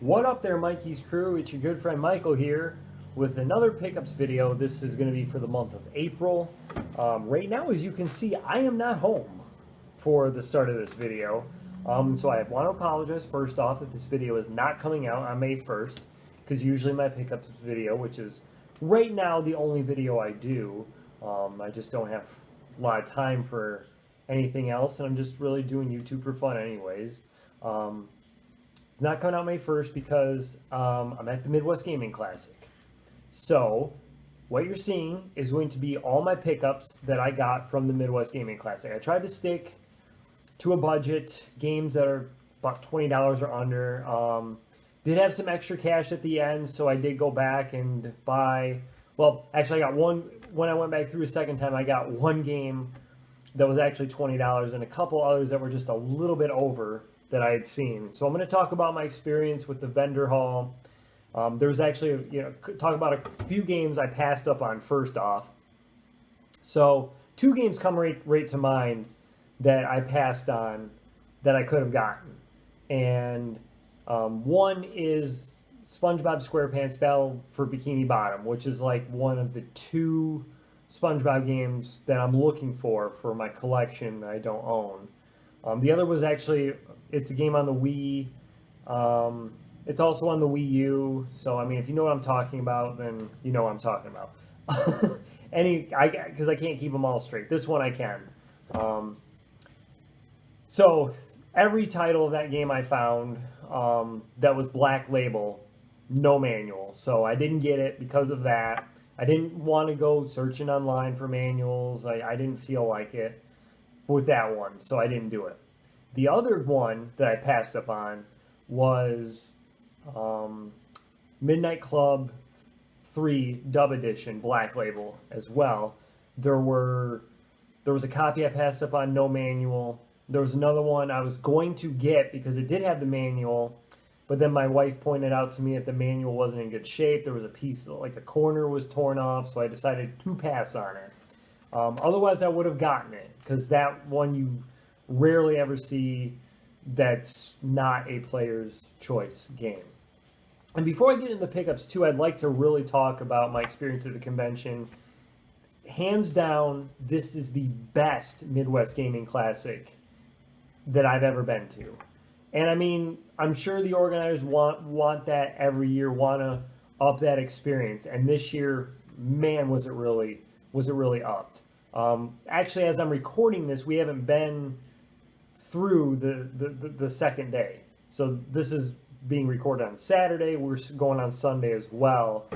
What up there, Mikey's crew? It's your good friend Michael here with another pickups video. This is going to be for the month of April. Right now, as you can see, I am not home for the start of this video. So I want to apologize first off that this video is not coming out on May 1st, because usually my pickups video, which is right now the only video I do, I just don't have a lot of time for anything else, and I'm just really doing YouTube for fun anyways. It's not coming out May 1st because I'm at the Midwest Gaming Classic. So what you're seeing is going to be all my pickups that I got from the Midwest Gaming Classic. I tried to stick to a budget, games that are about $20 or under. Did have some extra cash at the end, so I did go back and buy, well, actually I got one, when I went back through a second time, I got one game that was actually $20 and a couple others that were just a little bit over that I had seen. So I'm going to talk about my experience with the vendor hall. There was actually, talk about a few games I passed up on first off. So two games come right to mind that I passed on that I could have gotten. And one is Spongebob SquarePants Battle for Bikini Bottom, which is like one of the two SpongeBob games that I'm looking for my collection that I don't own. The other was actually, it's a game on the Wii. It's also on the Wii U. So, I mean, if you know what I'm talking about, then you know what I'm talking about. Because I can't keep them all straight. This one I can. So, every title of that game I found that was Black Label, no manual. So, I didn't get it because of that. I didn't want to go searching online for manuals. I didn't feel like it with that one, so I didn't do it. The other one that I passed up on was Midnight Club 3 Dub Edition Black Label as well. There was a copy I passed up on, no manual. There was another one I was going to get because it did have the manual, but then my wife pointed out to me that the manual wasn't in good shape. There was a piece, like a corner was torn off, so I decided to pass on it. Otherwise, I would have gotten it, because that one you rarely ever see that's not a player's choice game. And before I get into pickups, too, I'd like to really talk about my experience at the convention. Hands down, this is the best Midwest Gaming Classic that I've ever been to. And I mean, I'm sure the organizers want that every year, want to up that experience. And this year, man, was it really upped. Actually, as I'm recording this, we haven't been through the second day. So this is being recorded on Saturday. We're going on Sunday as well.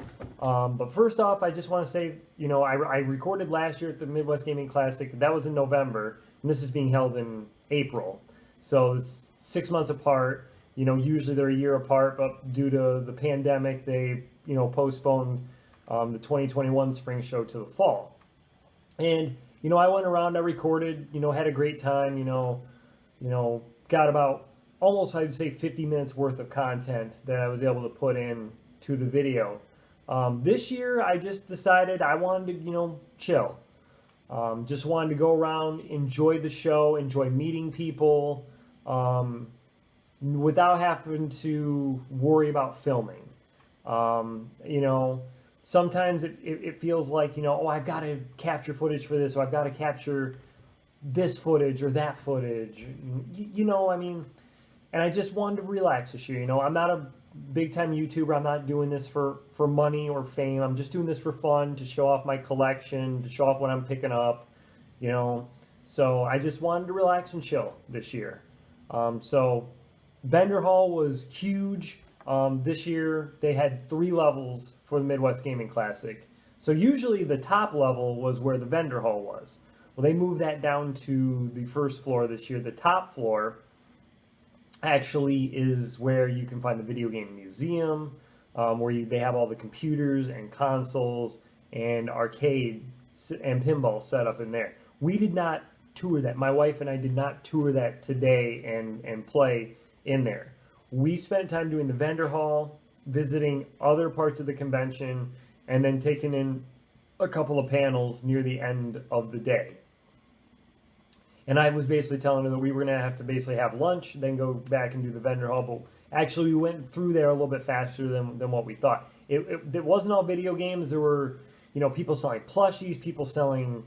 But first off, I just want to say, I recorded last year at the Midwest Gaming Classic. That was in November, and this is being held in April. So it's 6 months apart. Usually they're a year apart, but due to the pandemic, they, postponed the 2021 spring show to the fall. And, I went around, I recorded, had a great time, got about almost, I'd say, 50 minutes worth of content that I was able to put in to the video. This year, I just decided I wanted to, chill. Just wanted to go around, enjoy the show, enjoy meeting people, without having to worry about filming. Sometimes it feels like, I've got to capture footage for this, or I've got to capture this footage or that footage. And I just wanted to relax this year. I'm not a big-time YouTuber. I'm not doing this for money or fame. I'm just doing this for fun, to show off my collection, to show off what I'm picking up, So I just wanted to relax and chill this year. So vendor hall was huge. This year, they had 3 levels for the Midwest Gaming Classic. So usually the top level was where the vendor hall was. Well, they moved that down to the first floor this year. The top floor actually is where you can find the video game museum, where they have all the computers and consoles and arcade and pinball set up in there. We did not tour that. My wife and I did not tour that today and play in there. We spent time doing the vendor hall, visiting other parts of the convention, and then taking in a couple of panels near the end of the day. And I was basically telling her that we were going to have to basically have lunch, then go back and do the vendor hall. But actually, we went through there a little bit faster than what we thought. It wasn't all video games. There were, people selling plushies, people selling,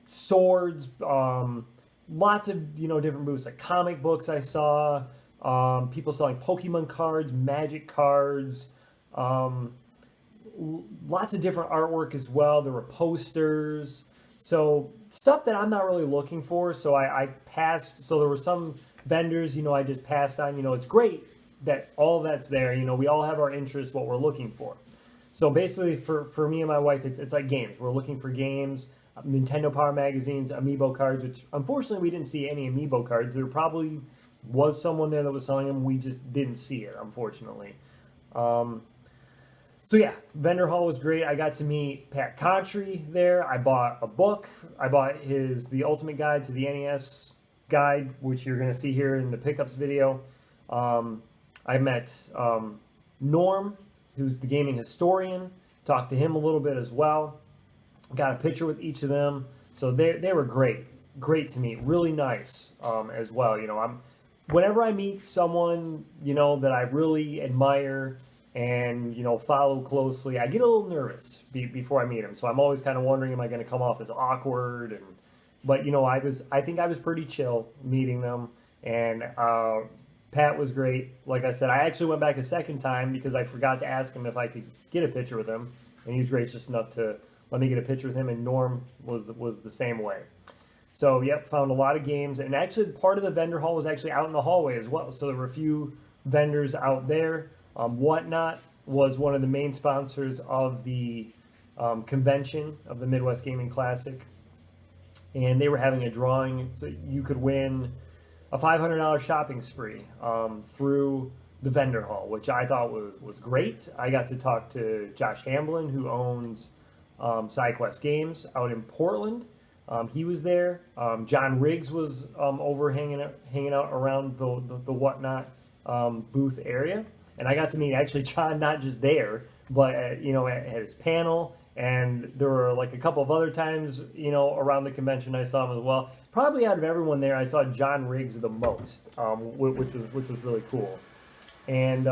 swords, lots of, different booths, like comic books I saw, people selling Pokemon cards, Magic cards, lots of different artwork as well. There were posters. So stuff that I'm not really looking for. So I passed. So there were some vendors, I just passed on. It's great that all that's there. We all have our interests, what we're looking for. So basically for me and my wife, it's like games. We're looking for games, Nintendo Power magazines, Amiibo cards, which unfortunately we didn't see any Amiibo cards. There probably was someone there that was selling them. We just didn't see it, unfortunately. So yeah, vendor hall was great. I got to meet Pat Contry there. I bought a book. I bought The Ultimate Guide to the NES Guide, which you're going to see here in the pickups video. I met Norm, who's the gaming historian. Talked to him a little bit as well. Got a picture with each of them. So they were great to meet. Really nice as well. Whenever I meet someone that I really admire and follow closely, I get a little nervous before I meet him. So I'm always kind of wondering, am I going to come off as awkward? But I think I was pretty chill meeting them, and Pat was great. Like I said, I actually went back a second time because I forgot to ask him if I could get a picture with him, and he was gracious enough to let me get a picture with him. And Norm was the same way. So yep, found a lot of games, and actually part of the vendor hall was actually out in the hallway as well. So there were a few vendors out there. Whatnot was one of the main sponsors of the convention of the Midwest Gaming Classic, and they were having a drawing, so you could win a $500 shopping spree through the vendor hall, which I thought was great. I got to talk to Josh Hamblin, who owns SideQuest Games out in Portland. He was there. John Riggs was over hanging out around the Whatnot booth area. And I got to meet actually John, not just there, but at his panel. And there were like a couple of other times, around the convention I saw him as well. Probably out of everyone there, I saw John Riggs the most, which was really cool. And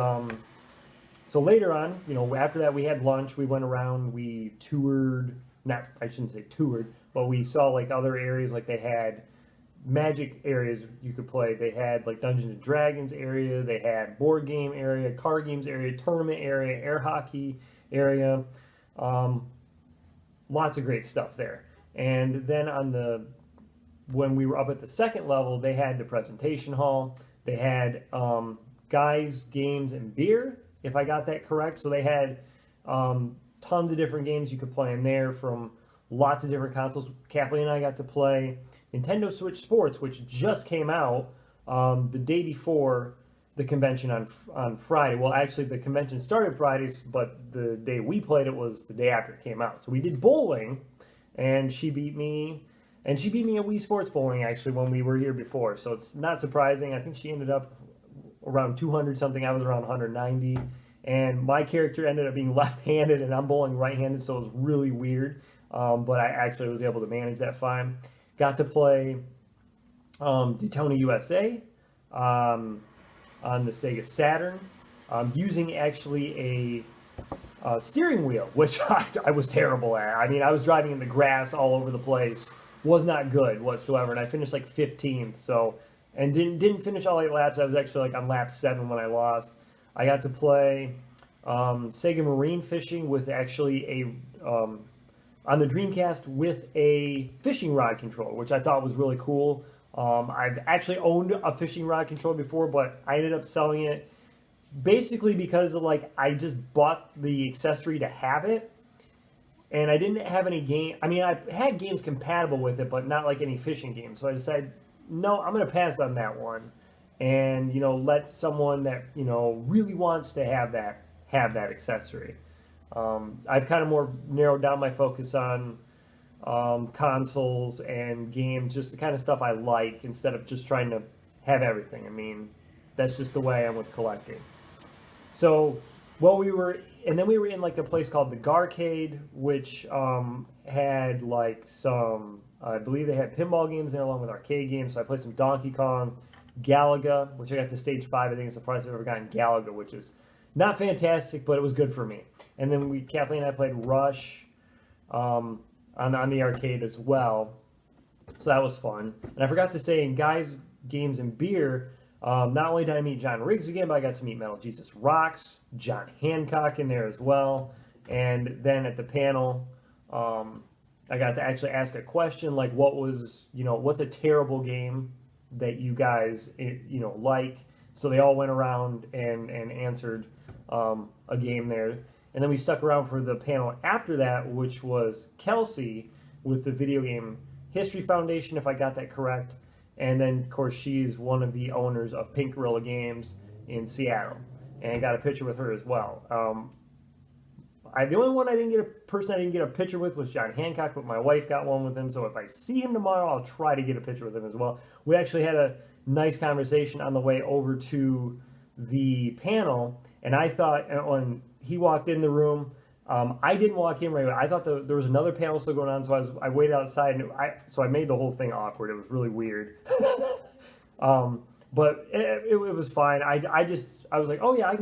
so later on, after that we had lunch. We went around. We toured. I shouldn't say toured, but we saw like other areas. Like they had Magic areas you could play. They had like Dungeons and Dragons area. They had board game area, card games area, tournament area, air hockey area. Lots of great stuff there. And then when we were up at the second level, they had the presentation hall. They had guys, games, and beer, if I got that correct. So they had tons of different games you could play in there from lots of different consoles. Kathleen and I got to play Nintendo Switch Sports, which just came out the day before the convention on Friday. Well, actually, the convention started Fridays, but the day we played it was the day after it came out. So we did bowling, and she beat me. And she beat me at Wii Sports Bowling, actually, when we were here before. So it's not surprising. I think she ended up around 200 something. I was around 190. And my character ended up being left-handed, and I'm bowling right-handed, so it was really weird. But I actually was able to manage that fine. Got to play Daytona USA on the Sega Saturn, using actually a steering wheel, which I was terrible at. I mean, I was driving in the grass all over the place. Was not good whatsoever, and I finished like 15th. So, and didn't finish all 8 laps. I was actually like on lap 7 when I lost. I got to play Sega Marine Fishing with actually on the Dreamcast with a fishing rod controller, which I thought was really cool. I've actually owned a fishing rod controller before, but I ended up selling it basically because I just bought the accessory to have it, and I didn't have any game. I mean, I had games compatible with it, but not like any fishing games. So I decided, no, I'm going to pass on that one, and let someone that really wants to have that accessory. I've kind of more narrowed down my focus on consoles and games, just the kind of stuff I like, instead of just trying to have everything. I mean, that's just the way I am with collecting. So, we were in like a place called the Garcade, which had like some I believe they had pinball games there along with arcade games. So I played some Donkey Kong, Galaga, which I got to stage 5. I think it's the first I've ever gotten Galaga, which is not fantastic, but it was good for me. And then Kathleen and I played Rush on the arcade as well. So that was fun. And I forgot to say, in Guys, Games, and Beer, not only did I meet John Riggs again, but I got to meet Metal Jesus Rocks, John Hancock in there as well. And then at the panel, I got to actually ask a question like, what's a terrible game that you guys, like? So they all went around and answered a game there. And then we stuck around for the panel after that, which was Kelsey with the Video Game History Foundation, if I got that correct. And then, of course, she's one of the owners of Pink Gorilla Games in Seattle. And I got a picture with her as well. The only person I didn't get a picture with was John Hancock, but my wife got one with him. So if I see him tomorrow, I'll try to get a picture with him as well. We actually had a nice conversation on the way over to the panel. And I thought, when he walked in the room, I didn't walk in right away. I thought there was another panel still going on, so I waited outside, and so I made the whole thing awkward. It was really weird, but it was fine. I was like, oh yeah, we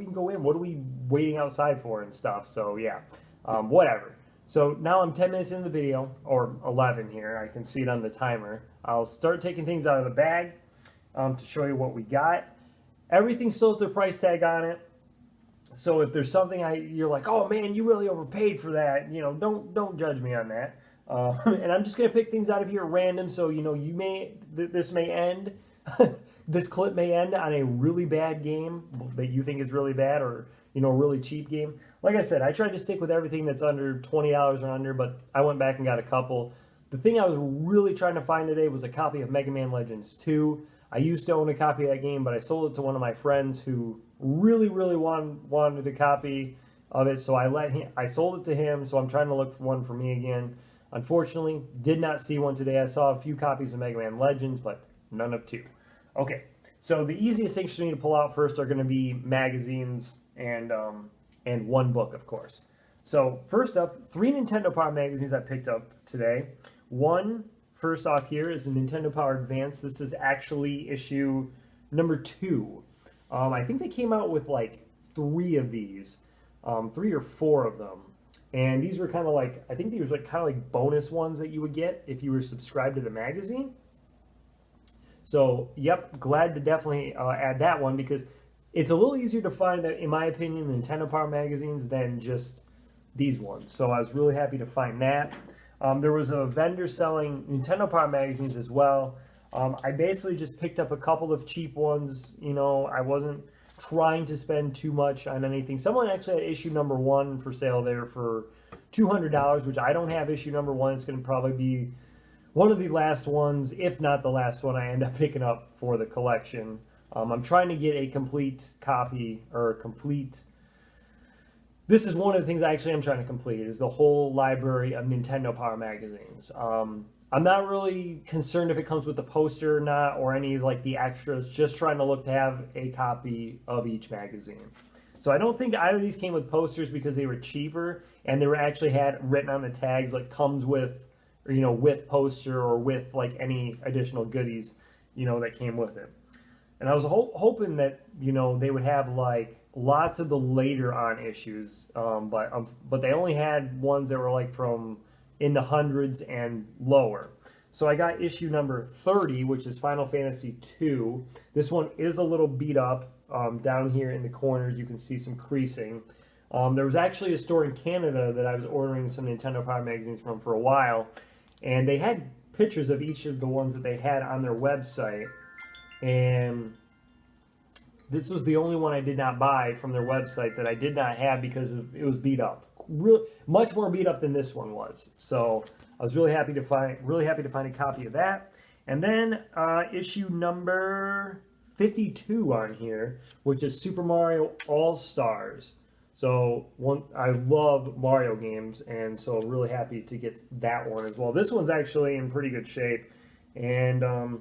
can go in. What are we waiting outside for and stuff? So yeah, whatever. So now I'm 10 minutes into the video, or 11 here. I can see it on the timer. I'll start taking things out of the bag to show you what we got. Everything still has their price tag on it. So if there's something you're like, oh man, you really overpaid for that, don't judge me on that. And I'm just gonna pick things out of here at random. So this may end, this clip may end on a really bad game that you think is really bad, or a really cheap game. Like I said, I tried to stick with everything that's under $20 or under, but I went back and got a couple. The thing I was really trying to find today was a copy of Mega Man Legends 2. I used to own a copy of that game, but I sold it to one of my friends who really wanted a copy of it, so I sold it to him. So I'm trying to look for one for me again. Unfortunately, did not see one today. I saw a few copies of Mega Man Legends, but none of 2. Okay, so the easiest things for me to pull out first are going to be magazines and one book, of course. So first up, 3 Nintendo Power magazines I picked up today. One, first off here, is a Nintendo Power Advance. This is actually issue number 2. I think they came out with like 3 of these, 3 or 4 of them. And these were kind of like, I think these were kind of like bonus ones that you would get if you were subscribed to the magazine. So, yep, glad to definitely add that one, because it's a little easier to find, in my opinion, the Nintendo Power magazines than just these ones. So I was really happy to find that. There was a vendor selling Nintendo Power magazines as well. I basically just picked up a couple of cheap ones. I wasn't trying to spend too much on anything. Someone actually had issue number 1 for sale there for $200, which I don't have issue number 1. It's going to probably be one of the last ones, if not the last one I end up picking up for the collection. I'm trying to get a complete copy, or a complete... This is one of the things I actually am trying to complete, is the whole library of Nintendo Power magazines. I'm not really concerned if it comes with the poster or not, or any like the extras, just trying to look to have a copy of each magazine. So I don't think either of these came with posters because they were cheaper, and they were actually had written on the tags like comes with, or, with poster, or with like any additional goodies, that came with it. And I was hoping that, they would have like lots of the later on issues, but they only had ones that were like from in the hundreds and lower. So I got issue number 30, which is Final Fantasy II. This one is a little beat up. Down here in the corners, you can see some creasing. There was actually a store in Canada that I was ordering some Nintendo Power magazines from for a while, and they had pictures of each of the ones that they had on their website. And this was the only one I did not buy from their website that I did not have because it was beat up. Much more beat up than this one was. So I was really happy to find a copy of that. And then issue number 52 on here, which is Super Mario All-Stars. So I love Mario games, and so I'm really happy to get that one as well. This one's actually in pretty good shape, and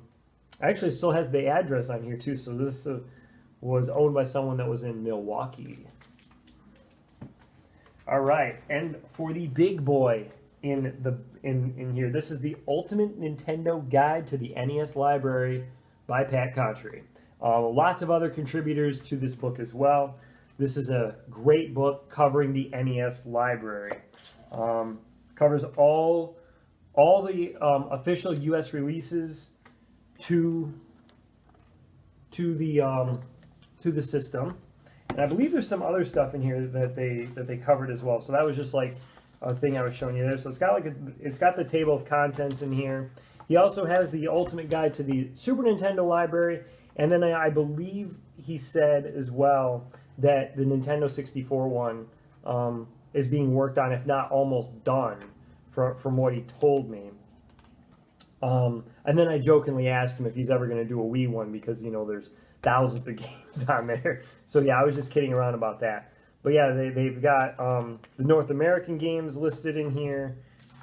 actually still has the address on here too. So this was owned by someone that was in Milwaukee. All right, and for the big boy in here. This is the Ultimate Nintendo Guide to the NES Library by Pat Contry. Lots of other contributors to this book as well. This is a great book covering the NES library. Covers all the official U.S. releases to the system, and I believe there's some other stuff in here that they covered as well. So that was just like a thing I was showing you there. So it's got the table of contents in here. He also has the Ultimate Guide to the Super Nintendo library, and then I believe he said as well that the Nintendo 64 one is being worked on, if not almost done, from what he told me. And then I jokingly asked him if he's ever going to do a Wii one, because, you know, there's thousands of games on there. So yeah, I was just kidding around about that. But yeah, they've got the North American games listed in here,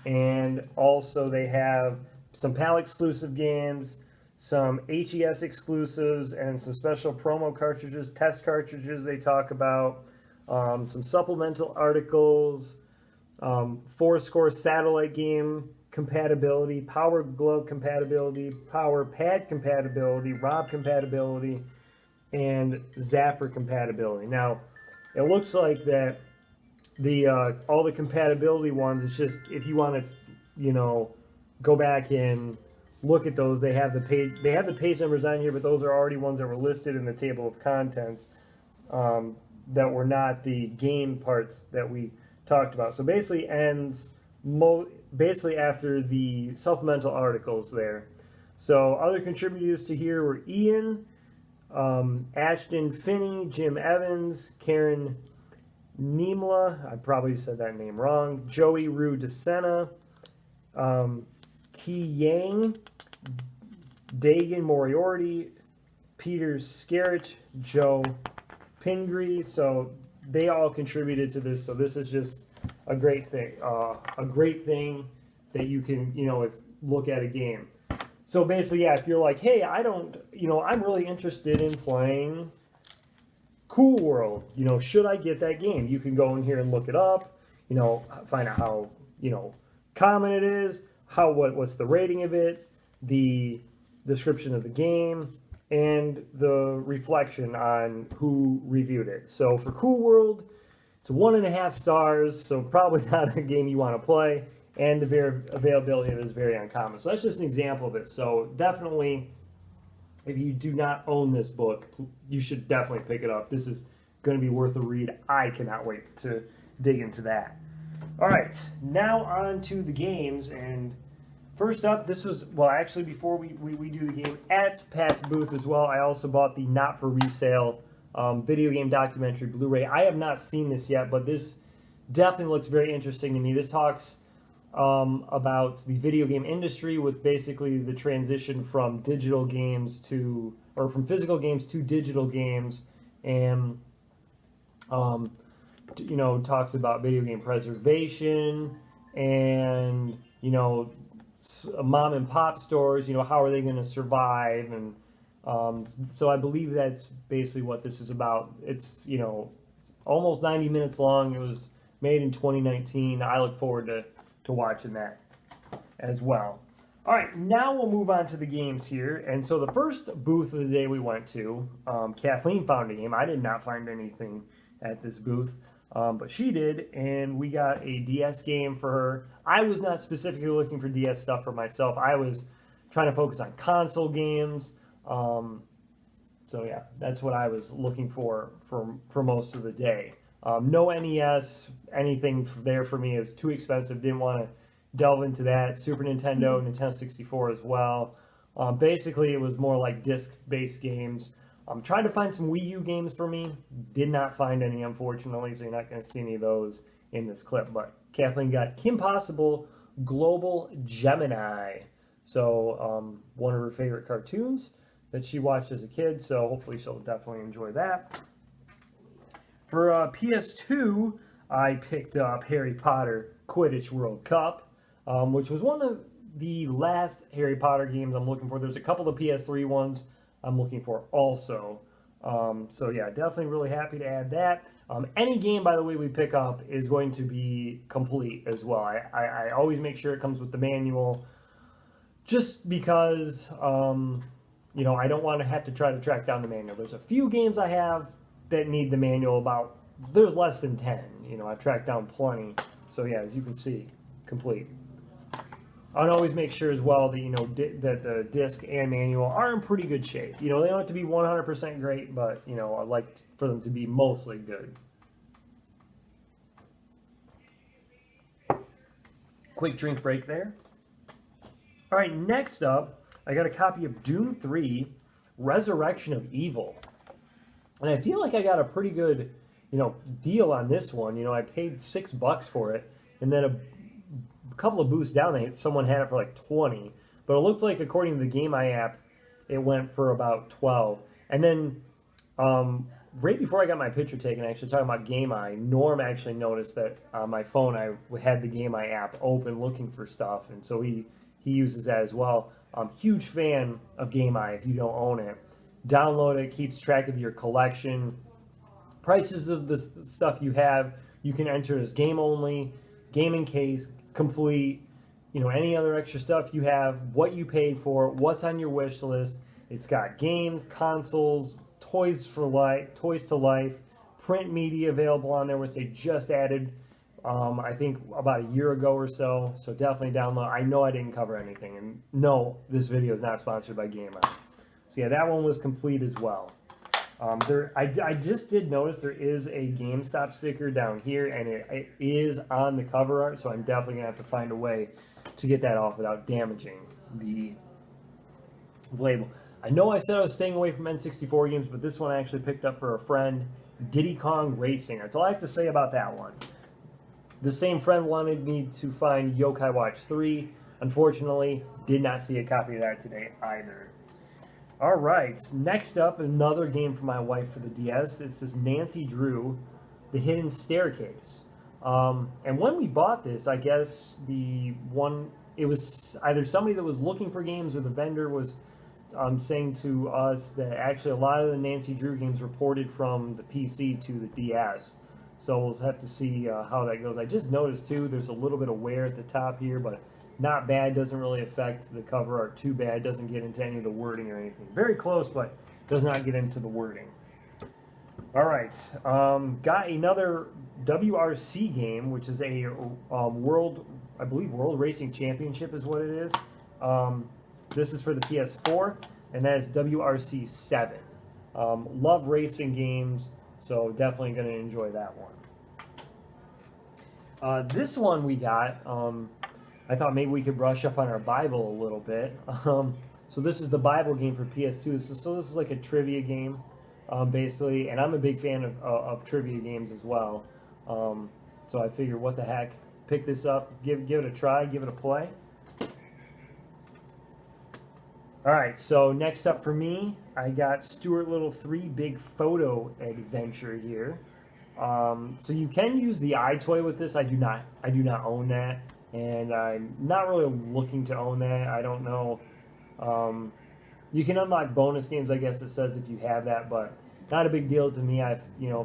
and also they have some PAL exclusive games, some HES exclusives, and some special promo cartridges, test cartridges they talk about, some supplemental articles, 4-score satellite game compatibility, Power Glove compatibility, Power Pad compatibility, ROM compatibility, and Zapper compatibility. Now, it looks like that the all the compatibility ones, it's just if you want to, you know, go back and look at those, they have the page numbers on here, but those are already ones that were listed in the table of contents that were not the game parts that we talked about. So basically ends basically after the supplemental articles there. So other contributors to here were Ian, Ashton Finney, Jim Evans, Karen Niemla, I probably said that name wrong, Joey Rue DeSena, Ki Yang, Dagan Moriarty, Peter Scarrett, Joe Pingree. So they all contributed to this. So this is just a great thing that you can, you know, look at a game. So basically, yeah, if you're like, hey, I'm really interested in playing Cool World, you know, should I get that game? You can go in here and look it up, you know, find out how, you know, common it is, what's the rating of it, the description of the game, and the reflection on who reviewed it. So for Cool World, it's 1.5 stars, so probably not a game you want to play, and the availability of it is very uncommon. So that's just an example of it. So definitely, if you do not own this book, you should definitely pick it up. This is going to be worth a read. I cannot wait to dig into that. All right, now on to the games. And first up, this was, well, actually, before we do the game, at Pat's booth as well, I also bought the Not For Resale video game documentary Blu-ray. I have not seen this yet, but this definitely looks very interesting to me. This talks about the video game industry, with basically the transition from digital games from physical games to digital games, and you know, talks about video game preservation and, you know, mom and pop stores, you know, how are they going to survive? And so I believe that's basically what this is about. It's, you know, it's almost 90 minutes long. It was made in 2019. I look forward to watching that as well. All right, now we'll move on to the games here. And so the first booth of the day we went to, Kathleen found a game. I did not find anything at this booth, but she did, and we got a DS game for her. I was not specifically looking for DS stuff for myself. I was trying to focus on console games. So yeah, that's what I was looking for most of the day. No NES, anything there for me is too expensive. Didn't want to delve into that. Super Nintendo, Nintendo 64 as well. Basically, it was more like disc-based games. Tried to find some Wii U games for me. Did not find any, unfortunately, so you're not going to see any of those in this clip. But Kathleen got Kim Possible Global Gemini. So one of her favorite cartoons that she watched as a kid, so hopefully she'll definitely enjoy that. For PS2, I picked up Harry Potter Quidditch World Cup, which was one of the last Harry Potter games I'm looking for. There's a couple of PS3 ones I'm looking for also. So yeah, definitely really happy to add that. Any game, by the way, we pick up is going to be complete as well. I always make sure it comes with the manual, just because, you know, I don't want to have to try to track down the manual. There's a few games I have that need the manual about, there's less than 10. You know, I've tracked down plenty. So yeah, as you can see, complete. I'd always make sure as well that, you know, that the disc and manual are in pretty good shape. You know, they don't have to be 100% great, but, you know, I like for them to be mostly good. Quick drink break there. All right, next up, I got a copy of Doom 3, Resurrection of Evil. And I feel like I got a pretty good, you know, deal on this one. You know, I paid $6 for it, and then a couple of boosts down, someone had it for like 20, but it looked like, according to the Game Eye app, it went for about 12. And then right before I got my picture taken, actually talking about Game Eye, Norm actually noticed that on my phone I had the Game Eye app open looking for stuff, and so he uses that as well. Huge fan of Game Eye. If you don't own it, download it. Keeps track of your collection, prices of the stuff you have. You can enter as game only, game in case, complete, you know, any other extra stuff you have, what you paid for, what's on your wish list. It's got games, consoles, toys to life, print media available on there, which they just added, I think about a year ago or so. So definitely download. I know I didn't cover anything, and no, this video is not sponsored by Game Eye. So yeah, that one was complete as well. I just did notice there is a GameStop sticker down here, and it is on the cover art, so I'm definitely going to have to find a way to get that off without damaging the label. I know I said I was staying away from N64 games, but this one I actually picked up for a friend, Diddy Kong Racing. That's all I have to say about that one. The same friend wanted me to find Yokai Watch 3. Unfortunately, did not see a copy of that today either. All right, next up, another game for my wife for the DS. It's this Nancy Drew, The Hidden Staircase. And when we bought this, I guess it was either somebody that was looking for games or the vendor was saying to us that actually a lot of the Nancy Drew games reported from the PC to the DS. So we'll have to see how that goes. I just noticed, too, there's a little bit of wear at the top here, but not bad. Doesn't really affect the cover art too bad. Doesn't get into any of the wording or anything. Very close, but does not get into the wording. All right. Got another WRC game, which is a World Racing Championship is what it is. This is for the PS4, and that is WRC 7. Love racing games, so definitely going to enjoy that one. This one we got... I thought maybe we could brush up on our Bible a little bit. So this is the Bible game for PS2. So this is like a trivia game, basically. And I'm a big fan of trivia games as well. So I figured, what the heck, pick this up, give it a try, give it a play. All right, so next up for me, I got Stuart Little 3 Big Photo Adventure here. So you can use the iToy with this. I do not own that. And I'm not really looking to own that. I don't know. You can unlock bonus games, I guess it says, if you have that, but not a big deal to me. If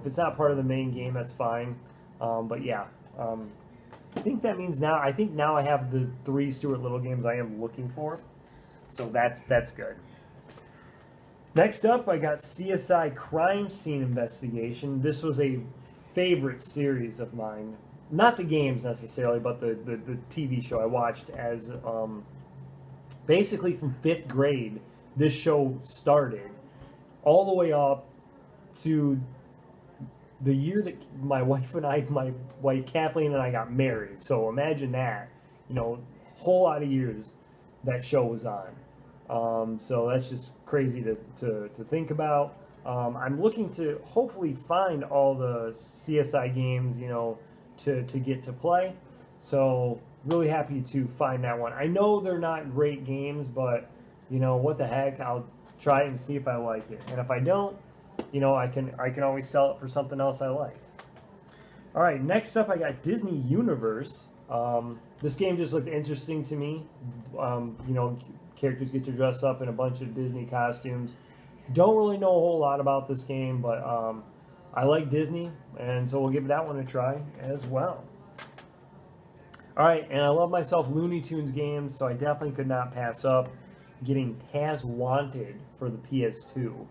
it's not part of the main game, that's fine. But yeah, I think that means now. I think now I have the 3 Stuart Little games I am looking for, so that's good. Next up, I got CSI Crime Scene Investigation. This was a favorite series of mine. Not the games necessarily, but the TV show I watched as basically from 5th grade. This show started all the way up to the year that my wife Kathleen and I got married. So imagine that, whole lot of years that show was on. So that's just crazy to think about. I'm looking to hopefully find all the CSI games, to get to play. So really happy to find that one. I know they're not great games, but what the heck, I'll try it and see if I like it. And if I don't, I can always sell it for something else I like. All right, next up I got Disney Universe. This game just looked interesting to me. Characters get to dress up in a bunch of Disney costumes. Don't really know a whole lot about this game, but I like Disney, and so we'll give that one a try as well. All right, and I love myself Looney Tunes games, so I definitely could not pass up getting Taz Wanted for the PS2.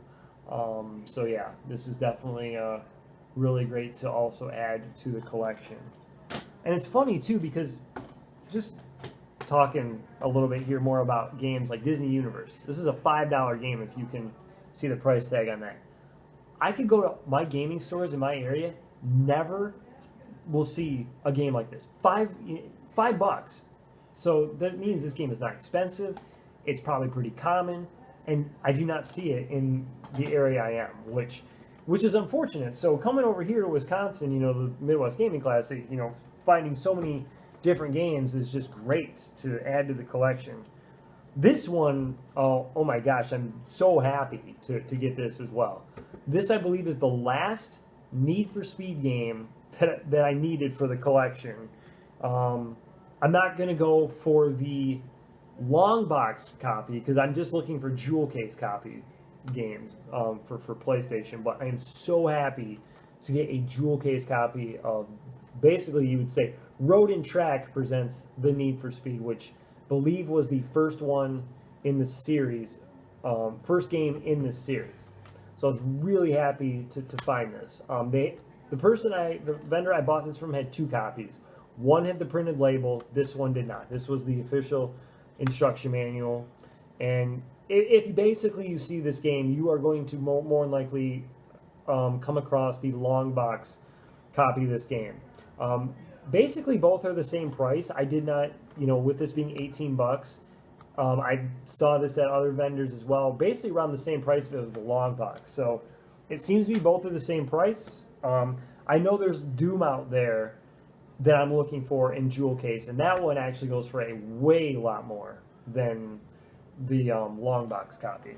So yeah, this is definitely really great to also add to the collection. And it's funny too, because just talking a little bit here more about games like Disney Universe. This is a $5 game if you can see the price tag on that. I could go to my gaming stores in my area, never will see a game like this. $5. So that means this game is not expensive. It's probably pretty common, and I do not see it in the area I am, which is unfortunate. So coming over here to Wisconsin, you know, the Midwest Gaming Classic, you know, finding so many different games is just great to add to the collection. This one, oh my gosh, I'm so happy to get this as well. This, I believe, is the last Need for Speed game that I needed for the collection. I'm not going to go for the long box copy because I'm just looking for jewel case copy games for PlayStation, but I am so happy to get a jewel case copy of, basically you would say, Road and Track presents the Need for Speed, which I believe was the first one in the series, first game in this series. So I was really happy to find this. The vendor I bought this from had 2 copies. One had the printed label, this one did not. This was the official instruction manual. And if basically you see this game, you are going to more than likely come across the long box copy of this game. Basically, both are the same price. I did not, you know, with this being 18 bucks, I saw this at other vendors as well, basically around the same price if it was the long box. So it seems to be both are the same price. I know there's Doom out there that I'm looking for in jewel case, and that one actually goes for a way lot more than the long box copy.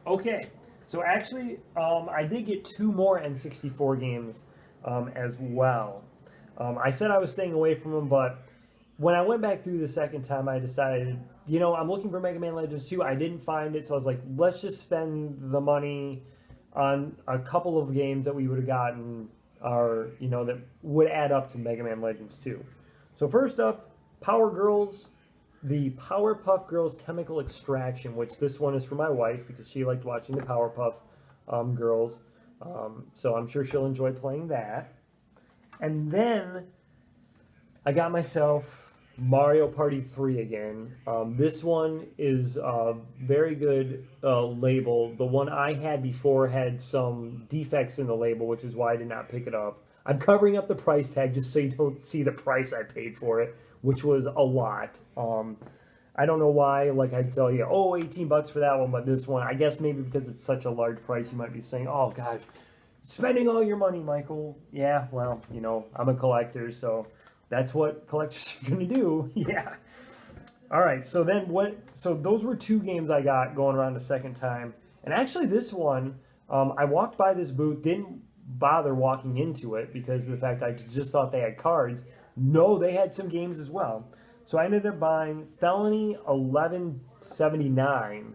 Okay, so actually I did get 2 more N64 games as well. I said I was staying away from them, but when I went back through the second time, I decided, you know, I'm looking for Mega Man Legends 2. I didn't find it, so I was like, let's just spend the money on a couple of games that we would have gotten, or, you know, that would add up to Mega Man Legends 2. So first up, Power Girls, the Powerpuff Girls Chemical Extraction, which this one is for my wife because she liked watching the Powerpuff Girls. So I'm sure she'll enjoy playing that. And then I got myself Mario Party 3 again. This one is a very good label. The one I had before had some defects in the label, which is why I did not pick it up. I'm covering up the price tag just so you don't see the price I paid for it, which was a lot. I don't know why, like I'd tell you, oh, 18 bucks for that one, but this one, I guess maybe because it's such a large price, you might be saying, oh gosh, spending all your money, Michael. Yeah, well, you know, I'm a collector, so that's what collectors are going to do. Yeah. All right, so then so those were 2 games I got going around the second time. And actually this one, I walked by this booth, didn't bother walking into it because of the fact I just thought they had cards. No, they had some games as well. So I ended up buying Felony 1179.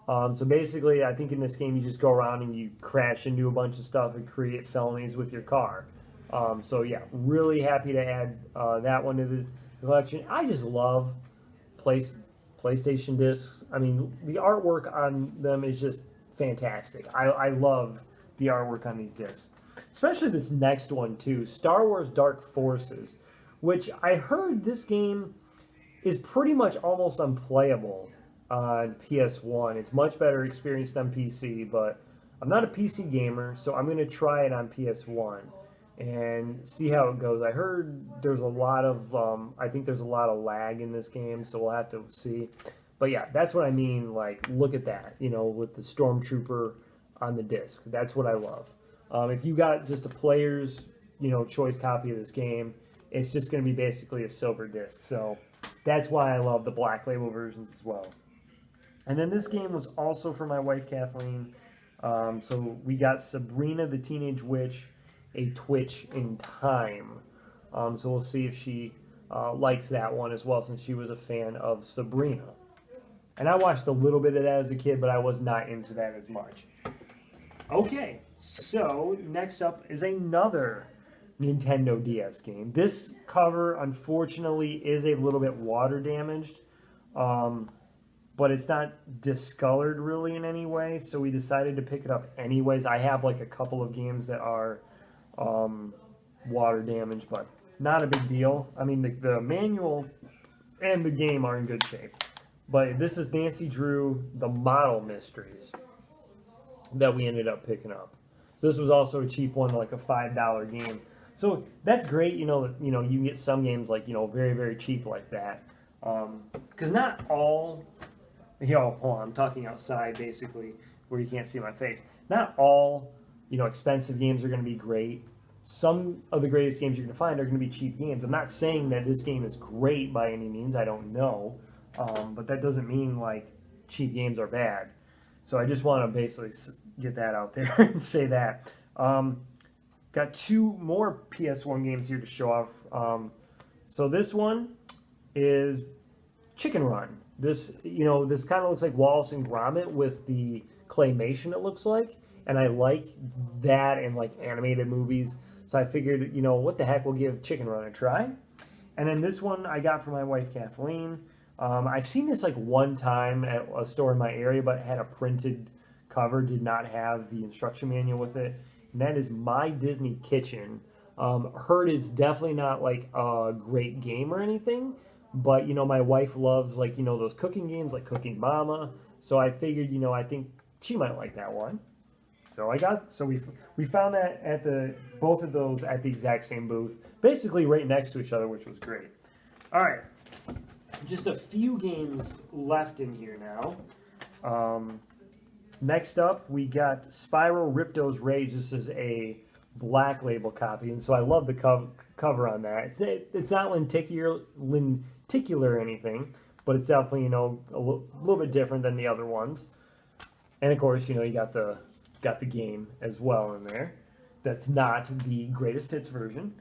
So basically, I think in this game you just go around and you crash into a bunch of stuff and create felonies with your car. So yeah, really happy to add that one to the collection. I just love PlayStation discs. I mean, the artwork on them is just fantastic. I love the artwork on these discs. Especially this next one too, Star Wars Dark Forces, which I heard this game is pretty much almost unplayable on PS1. It's much better experienced on PC, but I'm not a PC gamer, so I'm going to try it on PS1 and see how it goes. I heard there's a lot of, I think there's a lot of lag in this game, so we'll have to see. But yeah, that's what I mean, like, look at that, you know, with the Stormtrooper on the disc. That's what I love. If you got just a player's, you know, choice copy of this game, it's just going to be basically a silver disc. So that's why I love the black label versions as well. And then this game was also for my wife, Kathleen. So we got Sabrina the Teenage Witch, A Twitch in Time. So we'll see if she likes that one as well, since she was a fan of Sabrina. And I watched a little bit of that as a kid, but I was not into that as much. Okay, so next up is another Nintendo DS game. This cover, unfortunately, is a little bit water damaged, but it's not discolored really in any way, so we decided to pick it up anyways. I have like a couple of games that are water damaged, but not a big deal. I mean, the manual and the game are in good shape. But this is Nancy Drew, The Model Mysteries, that we ended up picking up. So this was also a cheap one, like a $5 game. So that's great, you can get some games like, very, very cheap like that. Because not all, hold on, I'm talking outside basically, where you can't see my face. Not all, expensive games are going to be great. Some of the greatest games you're going to find are going to be cheap games. I'm not saying that this game is great by any means, I don't know. But that doesn't mean like cheap games are bad. So I just want to basically get that out there and say that. Got two more PS1 games here to show off. So this one is Chicken Run. This kind of looks like Wallace and Gromit with the claymation, it looks like. And I like that in like animated movies. So I figured, what the heck, we'll give Chicken Run a try. And then this one I got from my wife, Kathleen. I've seen this like one time at a store in my area, but it had a printed cover, did not have the instruction manual with it. And that is My Disney Kitchen. Heard it's definitely not like a great game or anything, but my wife loves like, those cooking games like Cooking Mama. So I figured, I think she might like that one. So we found that at both of those at the exact same booth, basically right next to each other, which was great. All right. Just a few games left in here now. Next up, we got Spyro Ripto's Rage. This is a black label copy, and so I love the cover on that. It's not lenticular or anything, but it's definitely, a little bit different than the other ones. And of course, you got the game as well in there. That's not the greatest hits version.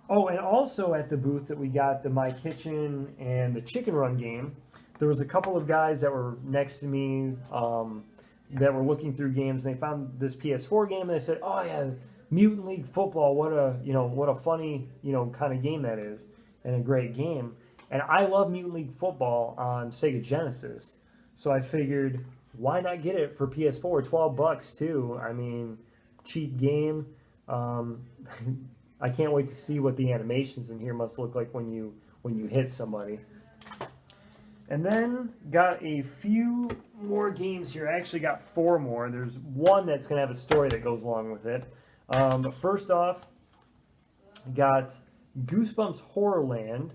Oh, and also at the booth that we got the My Kitchen and the Chicken Run game, there was a couple of guys that were next to me that were looking through games, and they found this PS4 game, and they said, "Oh yeah, Mutant League Football, what a funny kind of game that is, and a great game." And I love Mutant League Football on Sega Genesis, so I figured, why not get it for PS4? $12 too. I mean, cheap game. I can't wait to see what the animations in here must look like when you hit somebody. And then got a few more games here. I actually got 4 more. There's one that's going to have a story that goes along with it. But first off, got Goosebumps Horrorland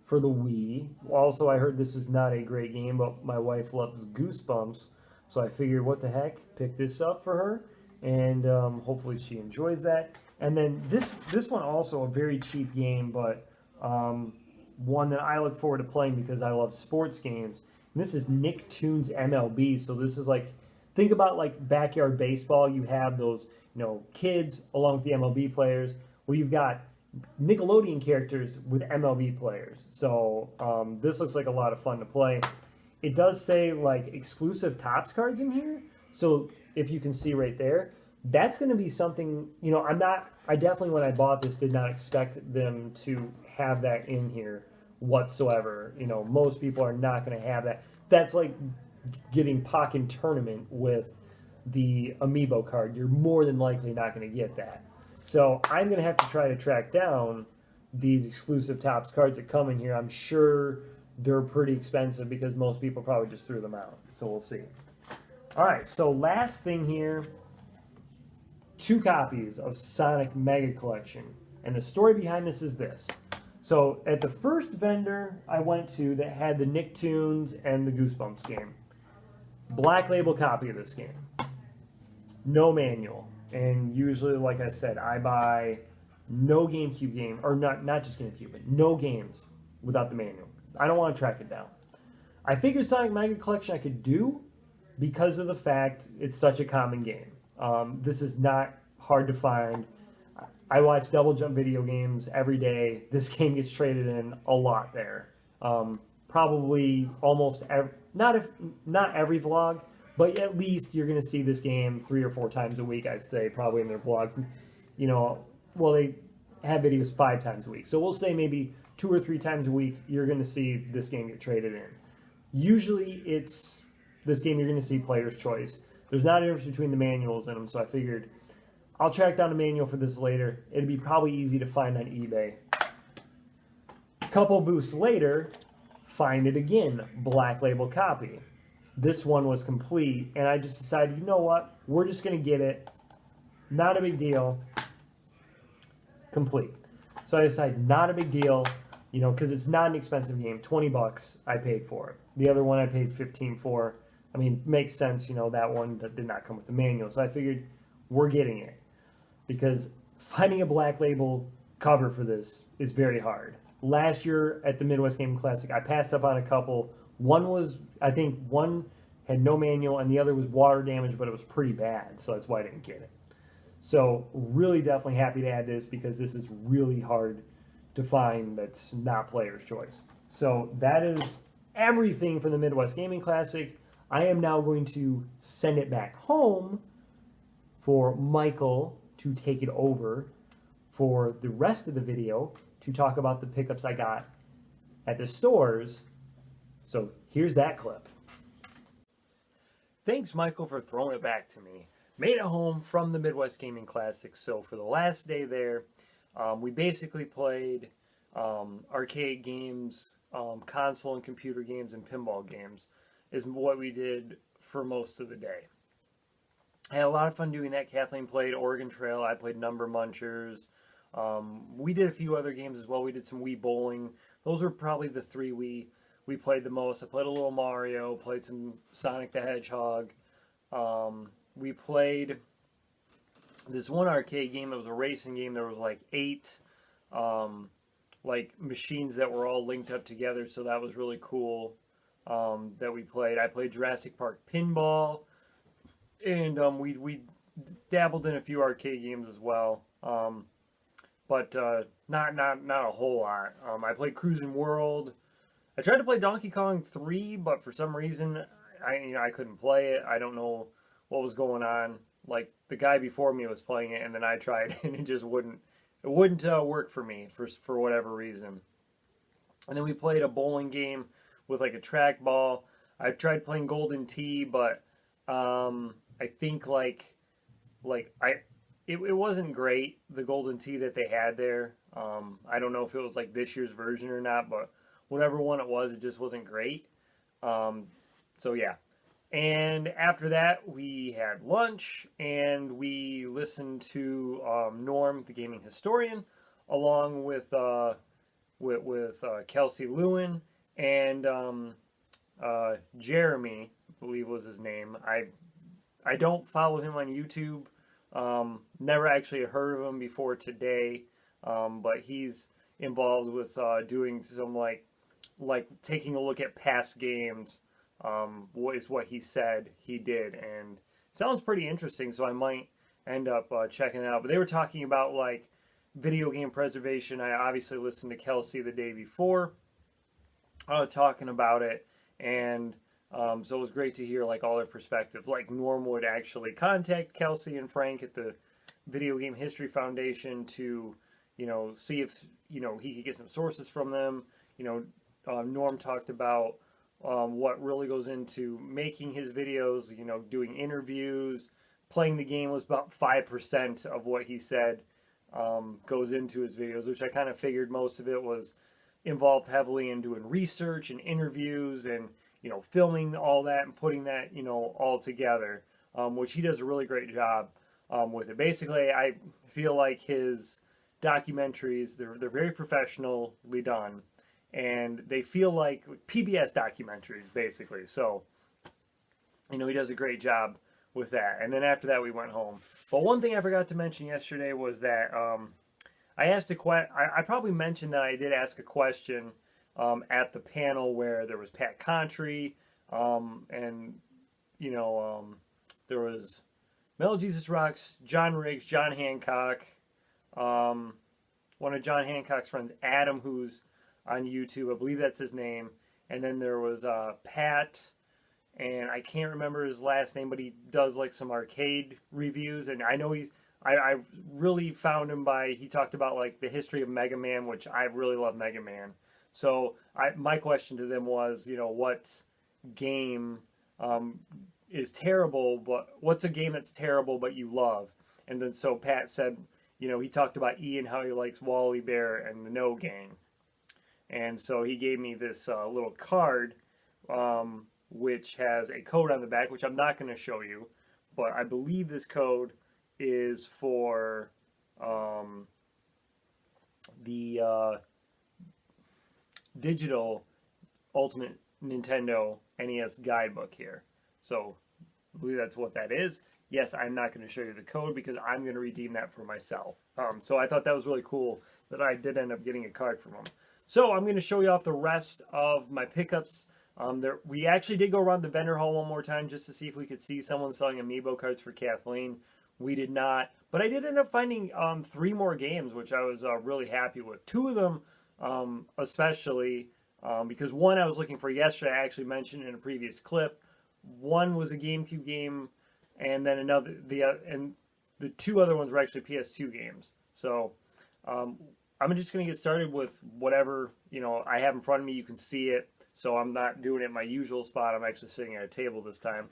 for the Wii. Also, I heard this is not a great game, but my wife loves Goosebumps. So I figured, what the heck, pick this up for her. And hopefully she enjoys that. And then this one also a very cheap game, but one that I look forward to playing because I love sports games. And this is Nicktoons MLB. So this is like, think about like backyard baseball. You have those, kids along with the MLB players. Well, you've got Nickelodeon characters with MLB players. So this looks like a lot of fun to play. It does say like exclusive Topps cards in here. So if you can see right there, that's going to be something, I definitely, when I bought this, did not expect them to have that in here whatsoever. Most people are not going to have that. That's like getting Pokken Tournament with the Amiibo card. You're more than likely not going to get that. So I'm going to have to try to track down these exclusive Topps cards that come in here. I'm sure they're pretty expensive because most people probably just threw them out. So we'll see. All right, so last thing here. 2 copies of Sonic Mega Collection. And the story behind this is this. So at the first vendor I went to that had the Nicktoons and the Goosebumps game, black label copy of this game. No manual. And usually, like I said, I buy no GameCube game, or not just GameCube, but no games without the manual. I don't want to track it down. I figured Sonic Mega Collection I could do because of the fact it's such a common game. This is not hard to find. I watch Double Jump video games every day. This game gets traded in a lot there. Probably almost not every vlog, but at least you're going to see this game 3 or 4 times a week, I'd say, probably in their vlogs. You know, well, they have videos 5 times a week. So we'll say maybe 2 or 3 times a week, you're going to see this game get traded in. Usually it's this game you're going to see player's choice. There's not a difference between the manuals in them, so I figured I'll track down a manual for this later. It'd be probably easy to find on eBay. A couple boosts later, find it again, black label copy. This one was complete, and I just decided, you know what? We're just going to get it. Not a big deal. Complete. So I decided, not a big deal, you know, because it's not an expensive game. 20 bucks I paid for it. The other one I paid 15 for. I mean, makes sense, you know, that one did not come with the manual. So I figured, we're getting it. Because finding a black label cover for this is very hard. Last year at the Midwest Gaming Classic, I passed up on a couple. One was, I think, one had no manual, and the other was water damage, but it was pretty bad, so that's why I didn't get it. So really definitely happy to add this because this is really hard to find that's not player's choice. So that is everything from the Midwest Gaming Classic. I am now going to send it back home for Michael to take it over for the rest of the video to talk about the pickups I got at the stores. So here's that clip. Thanks, Michael, for throwing it back to me. Made it home from the Midwest Gaming Classic. So for the last day there, we basically played arcade games, console and computer games, and pinball games is what we did for most of the day. I had a lot of fun doing that. Kathleen played Oregon Trail. I played Number Munchers. We did a few other games as well. We did some Wii bowling. Those were probably the 3 we played the most. I played a little Mario, played some Sonic the Hedgehog. We played this one arcade game. It was a racing game. There was like 8 like machines that were all linked up together, so that was really cool that we played. I played Jurassic Park Pinball, and we dabbled in a few arcade games as well, but not a whole lot. I played Cruisin' World. I tried to play Donkey Kong 3, but for some reason I couldn't play it. I don't know what was going on. Like the guy before me was playing it, and then I tried, and it just wouldn't work for me for whatever reason. And then we played a bowling game with like a trackball. I tried playing Golden Tee, but I think it wasn't great, the Golden Tee that they had there. I don't know if it was like this year's version or not, but whatever one it was, it just wasn't great. So yeah. And after that, we had lunch, and we listened to Norm, the gaming historian, along with Kelsey Lewin and Jeremy, I believe was his name. I don't follow him on YouTube. Never actually heard of him before today, but he's involved with doing some like taking a look at past games. Is what he said he did, and sounds pretty interesting, so I might end up checking it out. But they were talking about like video game preservation. I obviously listened to Kelsey the day before talking about it, and so it was great to hear like all their perspectives. Like Norm would actually contact Kelsey and Frank at the Video Game History Foundation to, you know, see if, you know, he could get some sources from them. You know, Norm talked about what really goes into making his videos, you know, doing interviews. Playing the game was about 5% of what he said goes into his videos, which I kind of figured most of it was involved heavily in doing research and interviews and, you know, filming all that and putting that, you know, all together, which he does a really great job with it. Basically, I feel like his documentaries, they're very professionally done. And they feel like PBS documentaries, basically. So, you know, he does a great job with that. And then after that, we went home. But one thing I forgot to mention yesterday was that I asked I probably mentioned that I did ask a question at the panel where there was Pat Contry, and, you know, there was Metal Jesus Rocks, John Riggs, John Hancock, one of John Hancock's friends, Adam, who's on YouTube, I believe that's his name, and then there was Pat, and I can't remember his last name, but he does like some arcade reviews, and I know I really found him by, he talked about like the history of Mega Man, which I really love Mega Man. So my question to them was, what game is terrible, but what's a game that's terrible but you love? And then so Pat said, he talked about Ian, how he likes Wally Bear and the No Gang. And so he gave me this little card, which has a code on the back, which I'm not going to show you, but I believe this code is for the digital Ultimate Nintendo NES guidebook here. So I believe that's what that is. Yes, I'm not going to show you the code because I'm going to redeem that for myself. So I thought that was really cool that I did end up getting a card from him. So I'm going to show you off the rest of my pickups. We actually did go around the vendor hall one more time just to see if we could see someone selling amiibo cards for Kathleen. We did not, but I did end up finding 3 more games, which I was really happy with. 2 of them, especially because one I was looking for yesterday, I actually mentioned in a previous clip. One was a GameCube game, and then and the 2 other ones were actually PS2 games. So I'm just going to get started with whatever I have in front of me. You can see it, so I'm not doing it in my usual spot. I'm actually sitting at a table this time.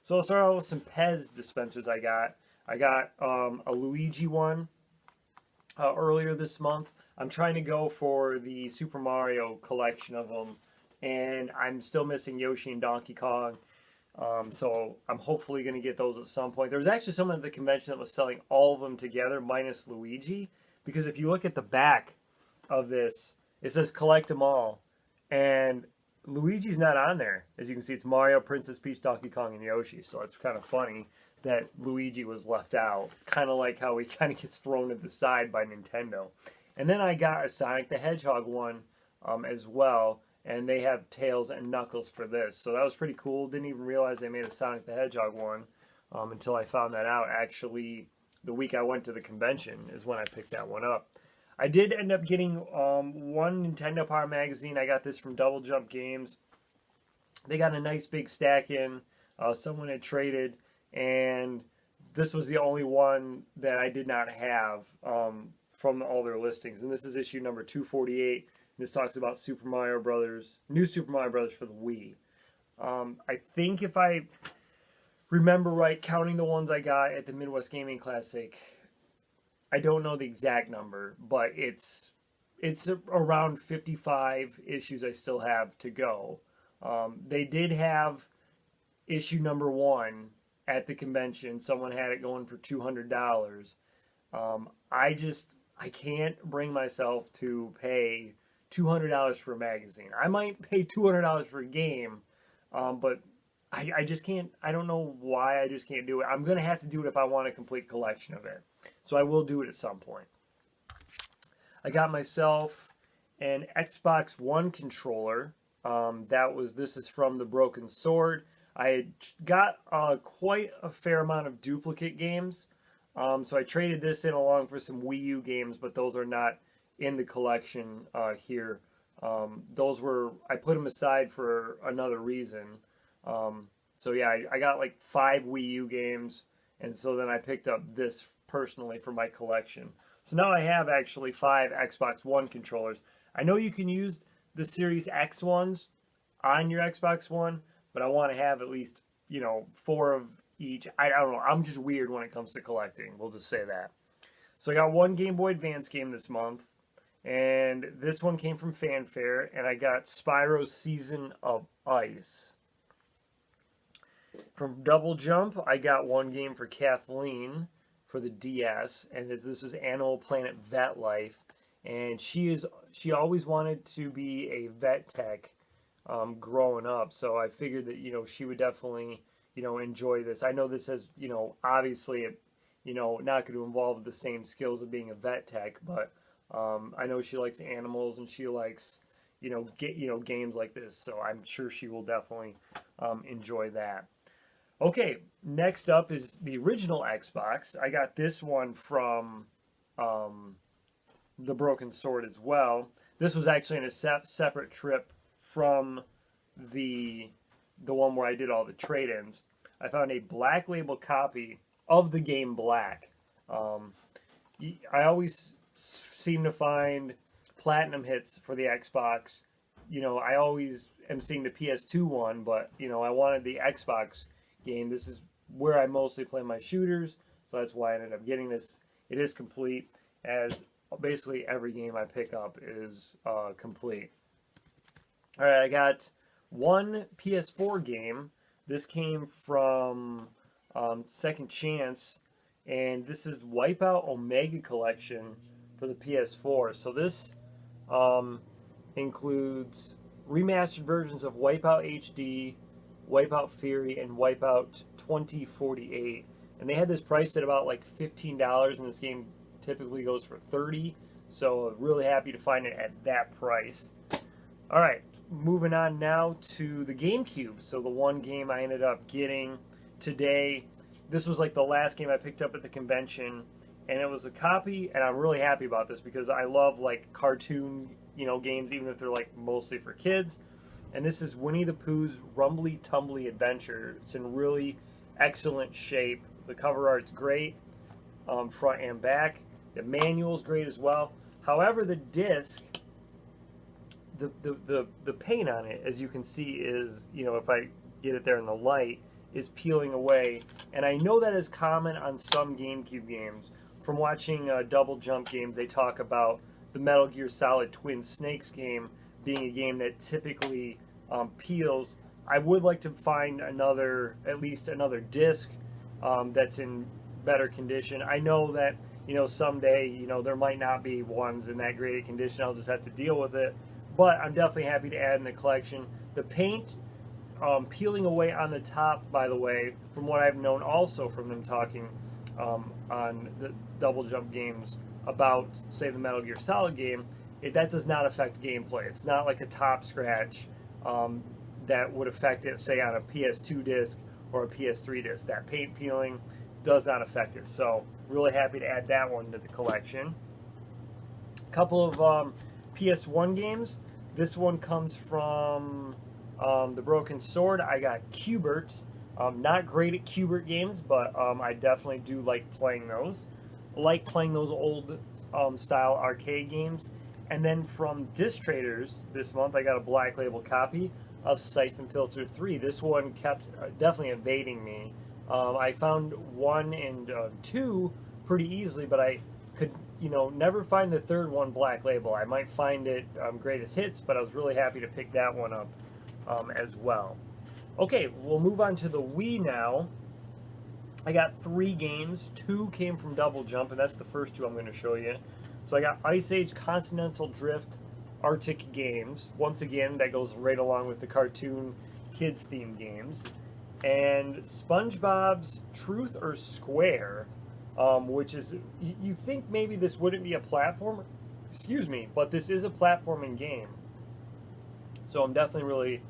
So I'll start out with some Pez dispensers I got. I got a Luigi one earlier this month. I'm trying to go for the Super Mario collection of them, and I'm still missing Yoshi and Donkey Kong. So I'm hopefully going to get those at some point. There was actually someone at the convention that was selling all of them together minus Luigi, because if you look at the back of this, it says collect them all, and Luigi's not on there. As you can see, it's Mario, Princess Peach, Donkey Kong, and Yoshi. So it's kind of funny that Luigi was left out, kind of like how he kind of gets thrown to the side by Nintendo. And then I got a Sonic the Hedgehog one as well, and they have Tails and Knuckles for this. So that was pretty cool. Didn't even realize they made a Sonic the Hedgehog one until I found that out. Actually, the week I went to the convention is when I picked that one up. I did end up getting one Nintendo Power magazine. I got this from Double Jump Games. They got a nice big stack in. Someone had traded, and this was the only one that I did not have from all their listings. And this is issue number 248. This talks about Super Mario Brothers, New Super Mario Brothers for the Wii. I think if I remember right, counting the ones I got at the Midwest Gaming Classic, I don't know the exact number, but it's around 55 issues I still have to go. They did have issue number 1 at the convention. Someone had it going for $200. I can't bring myself to pay $200 for a magazine. I might pay $200 for a game, but I just can't. I don't know why I just can't do it. I'm going to have to do it if I want a complete collection of it. So I will do it at some point. I got myself an Xbox One controller. This is from the Broken Sword. I got quite a fair amount of duplicate games. So I traded this in along for some Wii U games, but those are not in the collection here. I put them aside for another reason. So yeah, I got like 5 Wii U games, and so then I picked up this personally for my collection. So now I have actually 5 Xbox One controllers. I know you can use the Series X ones on your Xbox One, but I want to have at least 4 of each. I don't know. I'm just weird when it comes to collecting. We'll just say that. So I got one Game Boy Advance game this month, and this one came from Fanfare, and I got Spyro Season of Ice. From Double Jump, I got one game for Kathleen for the DS, and this is Animal Planet Vet Life, and she always wanted to be a vet tech growing up, so I figured that she would definitely enjoy this. I know this has obviously not going to involve the same skills of being a vet tech, but I know she likes animals and she likes games like this, so I'm sure she will definitely enjoy that. Okay, next up is the original Xbox. I got this one from the Broken Sword as well. This was actually in a separate trip from the the one where I did all the trade-ins, I found a black label copy of the game Black. I always seem to find platinum hits for the Xbox. You know, I always am seeing the PS2 one, but, you know, I wanted the Xbox game. This is where I mostly play my shooters, so that's why I ended up getting this. It is complete, as basically every game I pick up is complete. All right, I got one PS4 game. This came from Second Chance, and this is Wipeout Omega Collection for the PS4. So this includes remastered versions of Wipeout HD, Wipeout Fury, and Wipeout 2048. And they had this priced at about like $15, and this game typically goes for $30. So really happy to find it at that price. All right, moving on now to the GameCube. So the one game I ended up getting today. This was like the last game I picked up at the convention, and it was a copy, and I'm really happy about this because I love like cartoon, you know, games, even if they're like mostly for kids. And this is Winnie the Pooh's Rumbly Tumbly Adventure. It's in really excellent shape. The cover art's great, front and back. The manual's great as well. However, the disc, the paint on it, as you can see, is, you know, if I get it there in the light, is peeling away. And I know that is common on some GameCube games. From watching Double Jump games, they talk about the Metal Gear Solid Twin Snakes game being a game that typically peels. I would like to find at least another disc that's in better condition. I know that, you know, someday, you know, there might not be ones in that great condition. I'll just have to deal with it. But I'm definitely happy to add in the collection. The paint peeling away on the top, by the way, from what I've known also from them talking on the Double Jump games about, say, the Metal Gear Solid game, that does not affect gameplay. It's not like a top scratch that would affect it, say, on a PS2 disc or a PS3 disc. That paint peeling does not affect it. So really happy to add that one to the collection. A couple of PS1 games. This one comes from the Broken Sword. I got Q*bert. Not great at Q*bert games, but I definitely do like playing those. I like playing those old style arcade games. And then from Disc Traders this month, I got a black label copy of Siphon Filter 3. This one kept definitely evading me. I found 1 and 2 pretty easily, but I could, you know, never find the third one black label. I might find it greatest hits, but I was really happy to pick that one up as well. Okay, we'll move on to the Wii now. I got 3 games. 2 came from Double Jump, and that's the first 2 I'm going to show you. So I got Ice Age Continental Drift Arctic Games. Once again, that goes right along with the cartoon kids-themed games. And SpongeBob's Truth or Square, which is, you think maybe this wouldn't be a platformer? Excuse me, but this is a platforming game. So I'm definitely really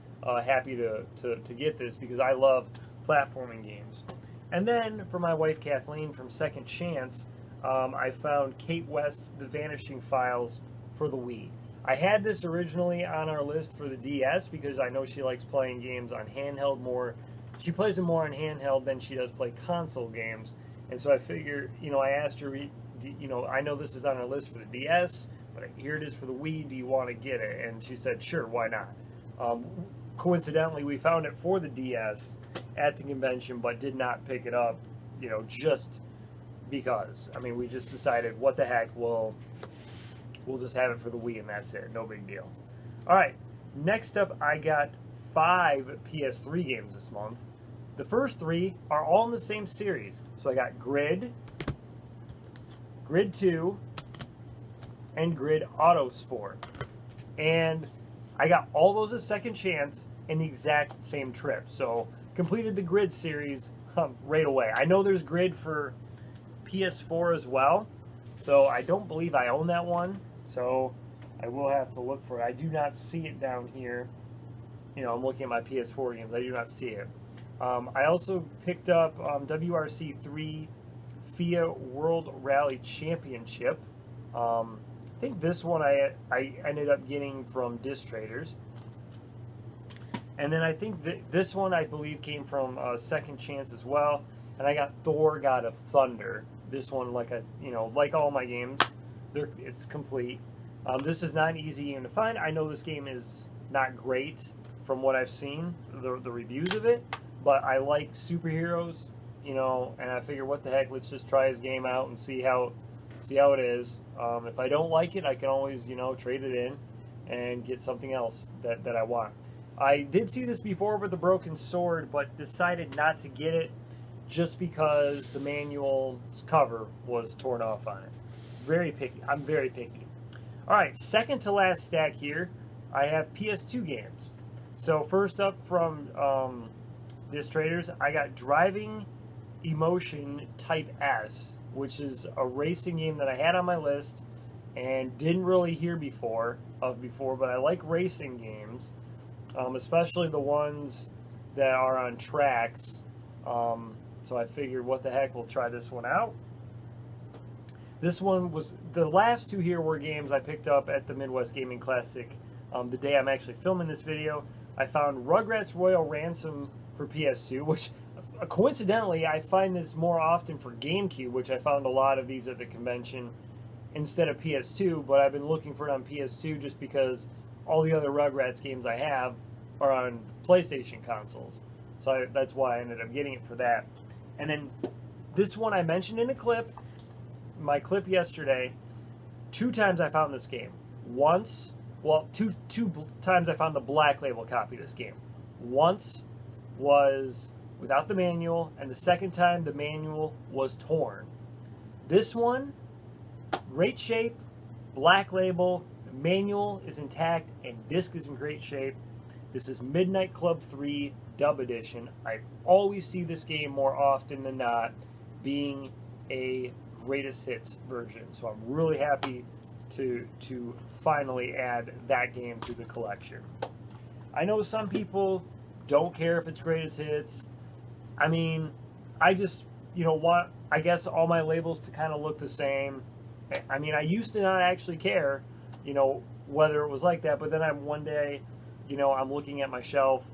happy to get this because I love platforming games. And then for my wife Kathleen from Second Chance, I found Kate West, The Vanishing Files for the Wii. I had this originally on our list for the DS because I know she likes playing games on handheld more. She plays them more on handheld than she does play console games. And so I figured, you know, I asked her, you know, I know this is on our list for the DS, but here it is for the Wii. Do you want to get it? And she said, sure, why not? Coincidentally, we found it for the DS at the convention, but did not pick it up, you know, just because. I mean, we just decided, what the heck, we'll just have it for the Wii, and that's it. No big deal. All right, next up, I got 5 PS3 games this month. The first 3 are all in the same series. So I got Grid, Grid 2, and Grid Autosport. And I got all those at Second Chance in the exact same trip. So completed the Grid series right away. I know there's Grid for PS4 as well. So I don't believe I own that one. So I will have to look for it. I do not see it down here. You know, I'm looking at my PS4 games. I do not see it. I also picked up WRC 3 FIA World Rally Championship. I think this one I ended up getting from Disc Traders. And then I think this one, I believe, came from Second Chance as well. And I got Thor: God of Thunder. This one, like like all my games, it's complete. This is not an easy game to find. I know this game is not great from what I've seen, the reviews of it, but I like superheroes, and I figure, what the heck, let's just try his game out and see how it is. If I don't like it, I can always, trade it in and get something else that I want. I did see this before with the Broken Sword, but decided not to get it just because the manual's cover was torn off on it. Very picky. I'm very picky. All right, second to last stack here, I have PS2 games. So first up from Disc Traders, I got Driving Emotion Type S, which is a racing game that I had on my list and didn't really hear before, but I like racing games, especially the ones that are on tracks. So I figured, what the heck, we'll try this one out. This one was, the last two here were games I picked up at the Midwest Gaming Classic the day I'm actually filming this video. I found Rugrats Royal Ransom for PS2, which coincidentally I find this more often for GameCube, which I found a lot of these at the convention instead of PS2, but I've been looking for it on PS2 just because all the other Rugrats games I have are on PlayStation consoles. So that's why I ended up getting it for that. And then this one I mentioned in a clip, my clip yesterday. 2 times I found this game. Once, well, two times I found the black label copy of this game. Once was without the manual, and the second time the manual was torn. This one, great shape, black label, the manual is intact, and disc is in great shape. This is Midnight Club 3 Dub Edition. I always see this game more often than not being a greatest hits version, so I'm really happy to finally add that game to the collection. I know some people don't care if it's greatest hits. I mean, I just want, I guess, all my labels to kind of look the same. I mean, I used to not actually care whether it was like that, but then one day I'm looking at my shelf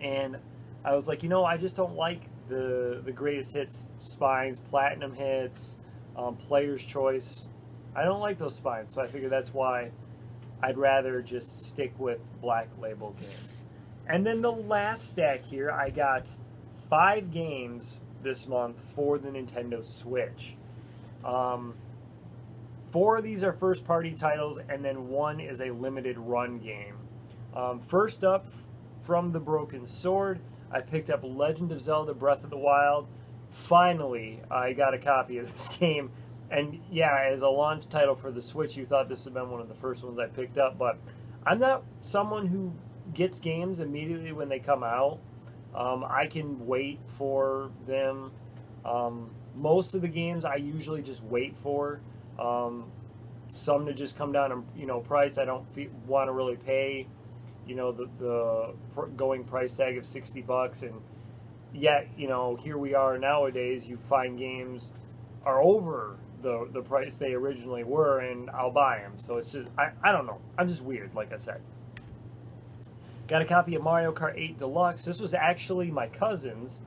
and I was like, I just don't like the greatest hits spines, platinum hits, player's choice. I don't like those spines, so I figured that's why I'd rather just stick with black label games. And then the last stack here, I got 5 games this month for the Nintendo Switch. 4 of these are first party titles, and then 1 is a limited run game. First up, from the Broken Sword, I picked up Legend of Zelda Breath of the Wild. Finally, I got a copy of this game. And yeah, as a launch title for the Switch, you thought this would have been one of the first ones I picked up. But I'm not someone who gets games immediately when they come out. I can wait for them. Most of the games I usually just wait for. Some to just come down in price. I don't want to really pay the going price tag of $60, and yet here we are nowadays. You find games are over the price they originally were, and I'll buy them. So it's just I don't know. I'm just weird, like I said. Got a copy of Mario Kart 8 Deluxe. This was actually my cousin's.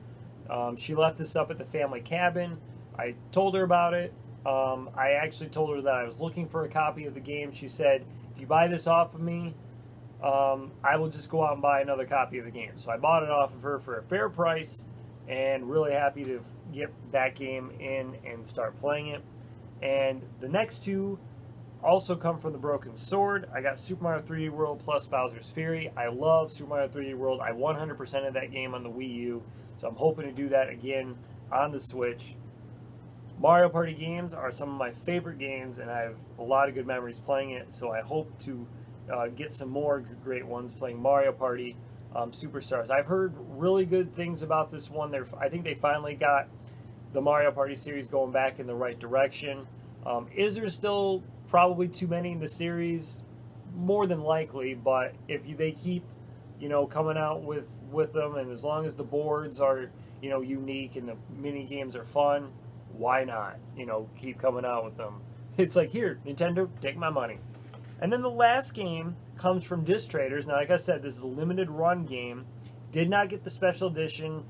She left this up at the family cabin. I told her about it. I actually told her that I was looking for a copy of the game. She said, if you buy this off of me, I will just go out and buy another copy of the game. So I bought it off of her for a fair price, and really happy to get that game in and start playing it. And the next 2 also come from the Broken Sword. I got Super Mario 3D World plus Bowser's Fury. I love Super Mario 3D World. I 100%ed that game on the Wii U, so I'm hoping to do that again on the Switch. Mario Party games are some of my favorite games, and I have a lot of good memories playing it, so I hope to get some more great ones playing Mario Party Superstars. I've heard really good things about this one. I think they finally got the Mario Party series going back in the right direction. Is there still probably too many in the series? More than likely, but if they keep coming out with them, and as long as the boards are unique and the mini games are fun, why not keep coming out with them? It's like, here, Nintendo, take my money. And then the last game comes from Disc Traders. Now, like I said, this is a limited run game. Did not get the special edition.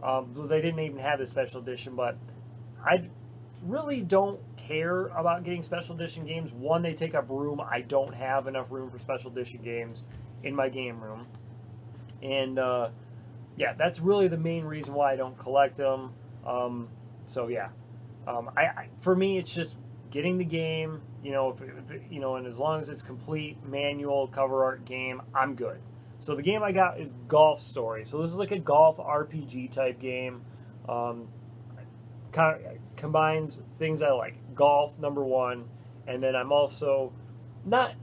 They didn't even have the special edition, but I really don't care about getting special edition games. One, they take up room. I don't have enough room for special edition games in my game room. And yeah, that's really the main reason why I don't collect them. So yeah, for me, it's just getting the game. You know, and as long as it's complete manual cover art game, I'm good. So the game I got is Golf Story. So this is like a golf RPG type game. Combines things I like. Golf, number one, and then I'm also not,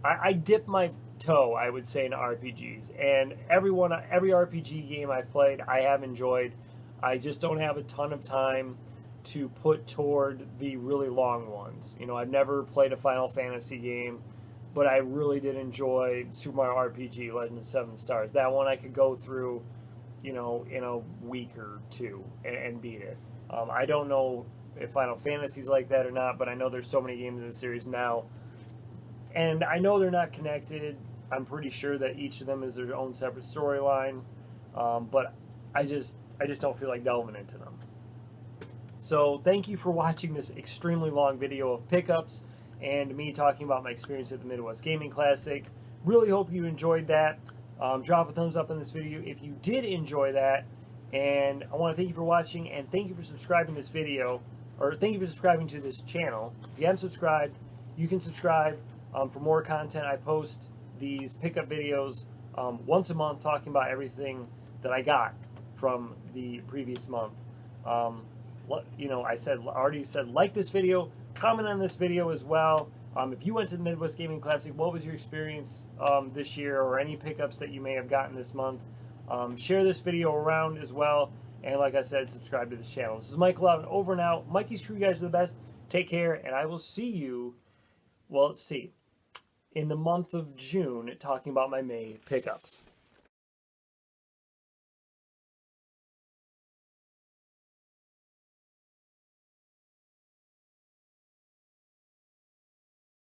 I dip my toe, I would say, in RPGs. And every RPG game I've played, I have enjoyed. I just don't have a ton of time to put toward the really long ones. I've never played a Final Fantasy game, but I really did enjoy Super Mario RPG Legend of Seven Stars. That one I could go through, in a week or two and beat it. I don't know if Final Fantasy's like that or not, but I know there's so many games in the series now. And I know they're not connected. I'm pretty sure that each of them is their own separate storyline. But I just don't feel like delving into them. So thank you for watching this extremely long video of pickups and me talking about my experience at the Midwest Gaming Classic. Really hope you enjoyed that. Drop a thumbs up on this video if you did enjoy that. And I want to thank you for watching, and thank you for subscribing to this video, or thank you for subscribing to this channel. If you haven't subscribed, you can subscribe for more content. I post these pickup videos once a month, talking about everything that I got from the previous month. I already said like this video, comment on this video as well. If you went to the Midwest Gaming Classic, what was your experience this year, or any pickups that you may have gotten this month? Share this video around as well, and like I said, subscribe to this channel. This is Mike Love, over and out. Mikey's True Guys are the best. Take care, and I will see you, well, let's see, in the month of June, talking about my May pickups.